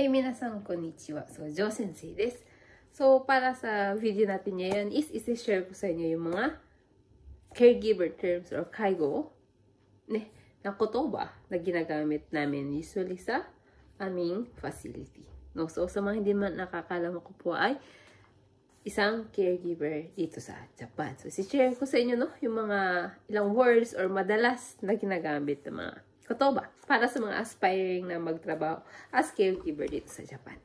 Hey, minasan, konnichiwa. So, Jo Sensei desu. So, para sa video natin ngayon is isi-share ko sa inyo yung mga caregiver terms or kaigo na kotoba na ginagamit namin usually sa aming facility. No? So, sa mga hindi man nakakalam ko po ay isang caregiver dito sa Japan. So, isi-share ko sa inyo yung mga ilang words or madalas na ginagamit ng mga kotoba para sa mga aspiring na magtrabaho as caregiver dito sa Japan.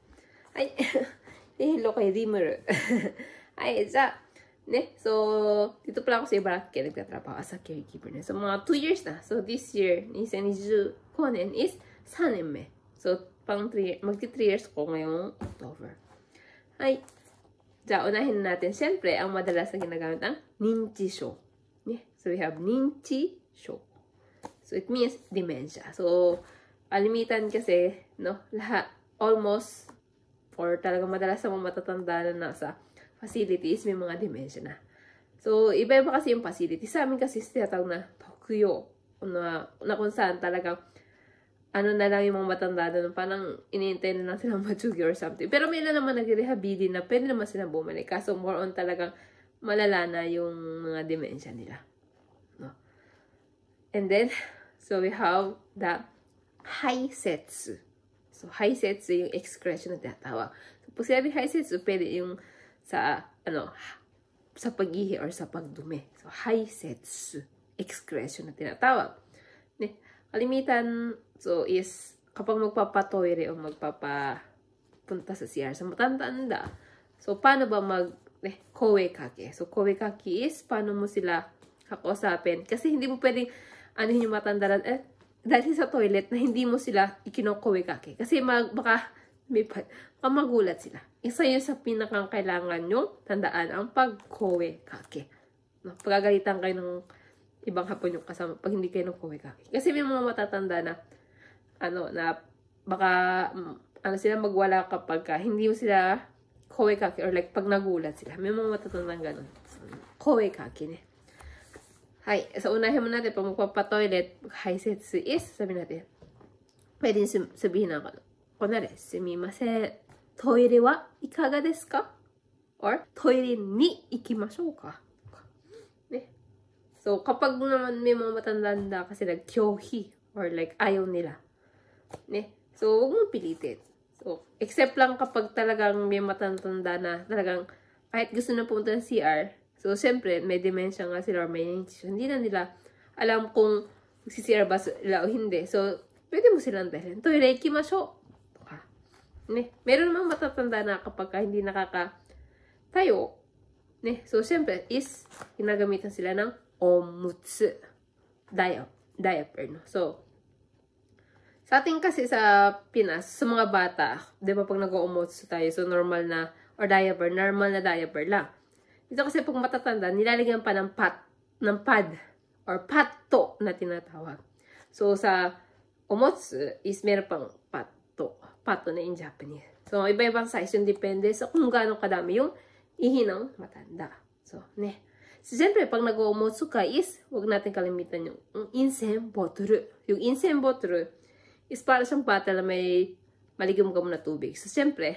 Ay, hello kay Rimuru. Ay, so, dito pala ako sa Ibaraki nagtatrabaho as a caregiver na. So, mga 2 years na. So, this year, 2025年 is 3年目. So, magti 3 years ko ngayong October. Ay, unahin natin. Siyempre, ang madalas na ginagamit ang ninchisho. So, we have ninchisho. So, it means dementia. So, alimitan kasi, almost, or talagang madalas sa mga matatanda na nasa facilities, may mga dementia na. So, iba-iba kasi yung facility. Sa amin kasi tinatawag na tokuyo, na kung saan talagang, na lang yung mga matanda na parang iniintay na lang silang matsugi or something. Pero may na naman nag-rehabilitate na pwede naman silang bumalik. Kaso more on talagang malala na yung mga dementia nila. No? And then, so we have the haisetsu. So, haisetsu yung expression na tinatawag. So, pag sinabi haisetsu, pwede yung sa pag-ihi or sa pagdumi. So, haisetsu expression na tinatawag. Kalimitan, so, is kapag magpapatoire o magpapapunta sa CR sa matanda, so, paano ba kowe-kake? So, kowe-kake is paano mo sila kakausapin. Kasi hindi mo pwedeng yung matandaran, dahil sa toilet na hindi mo sila ikino-kowe-kake. Kasi baka magulat sila. Isa yun sa pinakang kailangan yung tandaan, ang pag-kowe-kake. No? Pagagalitan kayo ng ibang hapon yung kasama pag hindi kayo ng kowe-kake. Kasi may mga matatanda na, na baka, sila magwala kapag hindi mo sila kowe-kake or like pag nagulat sila. May mga matatandang ganun. So, kowe-kake Hi. So, unahin mo natin, pag magpapatoilet, haisetsu is, sabi natin, pwede sabihin na kunwari, sumimasen, toire wa ikaga desu ka? Or, toire ni ikimashou ka? So, kapag naman may mga matanda kasi nag-kyohi, or like, ayaw nila. So, huwag mong pilitin. So, except lang kapag talagang may matanda na, talagang, kahit gusto na pumunta ng CR, so, siyempre, may dementia nga sila or may ninchisho. Hindi na nila alam kung magsisira ba sila o hindi. So, pwede mo silang dalhin. Toire ikimashou. Meron namang matatanda na kapag hindi nakakatayo. So, siyempre, is ginagamitan sila ng omutsu. Diaper, no? So, sa ating kasi sa Pinas, sa mga bata, di ba pag nag-omutsu tayo, so normal na, or diaper, normal na diaper lang. Dito kasi pag matatanda, nilalagyan pa ng pad, or patto na tinatawag. So, sa omotsu is meron pang patto na in Japanese. So, iba-ibang size yung depende sa kung gaano kadami yung ihi ng matanda. So, So, siyempre, pag nag-omotsu ka is, huwag natin kalimitan yung insen bottle. Yung insen bottle is para siyang bottle na may maligam-gam na tubig. So, siyempre,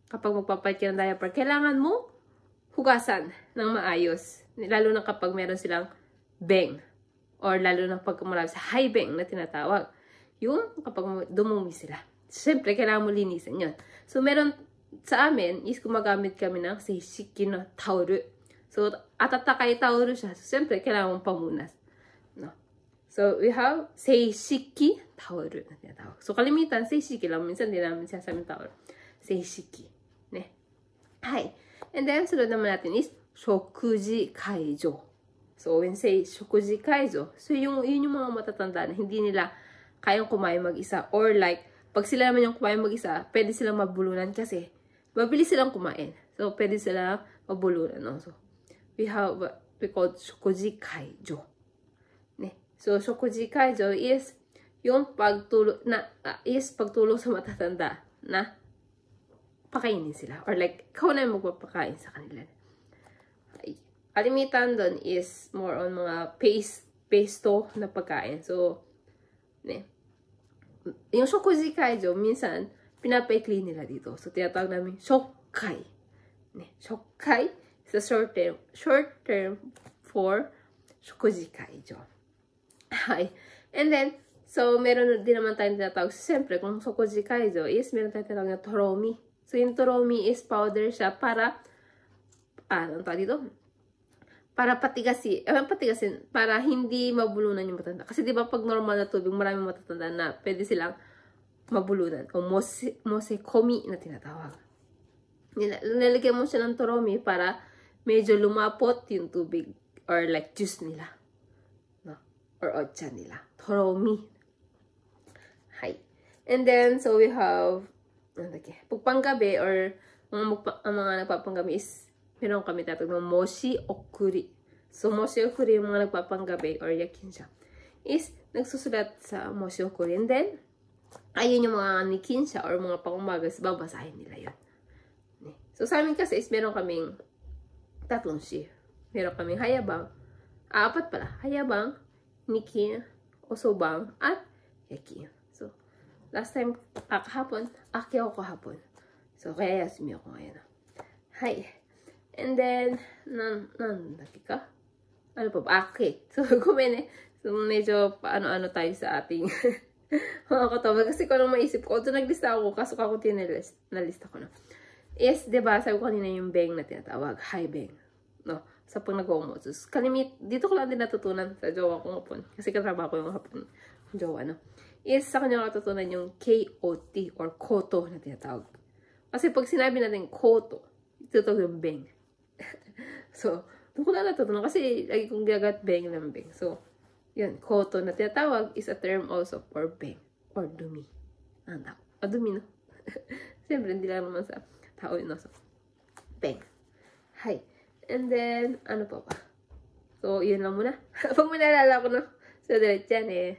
kapag magpapalit ka ng diaper, kailangan mo hugasan ng maayos. Lalo na kapag meron silang beng. Or lalo na pag marami sa high beng na tinatawag. Yung kapag dumumi sila. Siyempre, kailangan mo linisan yun. So, meron sa amin is gumagamit kami ng seishiki na taoru. So, atatakay taoru siya. So, siyempre, kailangan mong pamunas. No? So, we have seishiki taoru na tinatawag. So, kalimitan, seishiki lang. Minsan, di namin siya sa amin taoru. Seishiki. Hi. And then, sunod naman natin is shokuji kaijo. So, when say shokuji kaijo, so yun yung mga matatanda na hindi nila kayang kumain mag-isa. Or like, pag sila naman yung kumain mag-isa, pwede silang mabulunan kasi mabilis silang kumain. So, pwede silang mabulunan. No? So, we call shokuji kaijo. So, shokuji kaijo is yung pagtulong sa matatanda na pakainin sila. Or like, ikaw na yung magpapakain sa kanila. Kalimitan doon is more on mga pesto na pagkain. So, yung shokuji kaijo, minsan, pinapaikli nila dito. So, tinatawag namin shokkai. Shokkai is a short term for shokuji kaijo. Hi. And then, so, meron din naman tayong tinatawag. Siyempre, kung shokuji kaijo is, meron tayong tinatawag na toromi. So, yung toromi is powder siya para, ano tawag dito? Para patigasin, para hindi mabulunan yung matanda. Kasi, di ba, pag normal na tubig, maraming matatanda na pwede silang mabulunan. O mosekomi na tinatawag. Nilalagyan mo siya ng toromi para medyo lumapot yung tubig or like juice nila. No? Or ocha nila. Toromi. Hi. And then, so we have, pagpanggabi or mga nagpapanggabi is, meron kami tatawag ng moshi okuri. So, moshi okuri yung mga nagpapanggabi or yakinsha is nagsusulat sa moshi okuri. And then, ayun yung mga nikinsha or mga pangumagas, babasahin nila yun. So, sa amin kasi is meron kaming tatlong shift. Meron kaming hayabang, apat pala, hayabang, nikin, osobang, at yakin. So, last time, kahapon, aki ako kahapon. So, kaya yasumi ako ngayon. Hi. And then, nandaki ka? Ano pa ba? Okay. So, kumene. So, medyo paano-ano tayo sa ating mga katawa. Kasi kung anong maisip ko, ito naglista ako, kaso ako nalista ko na. Yes, diba, sabi ko kanina yung beng na tinatawag. Hi, beng. No, sa pag nag-homo. So, dito ko lang din natutunan sa jowa ko hapon. Kasi katrabaho ko yung hapon. Jowa, no? Yes, sa kanya natutunan yung KOT or koto na tinatawag. Kasi pag sinabi natin koto, ito yung beng. So, doon ko lang natutunan kasi lagi kong gagat beng ng beng. So, yun, koto na tinatawag is a term also for beng or dumi. Dumi, no? Siyempre, hindi lang naman sa tao yun, no? So, beng. Hi. And then, ano pa ba? So, yun lang muna. Pag may naalala ko, no? So, diretso yan eh.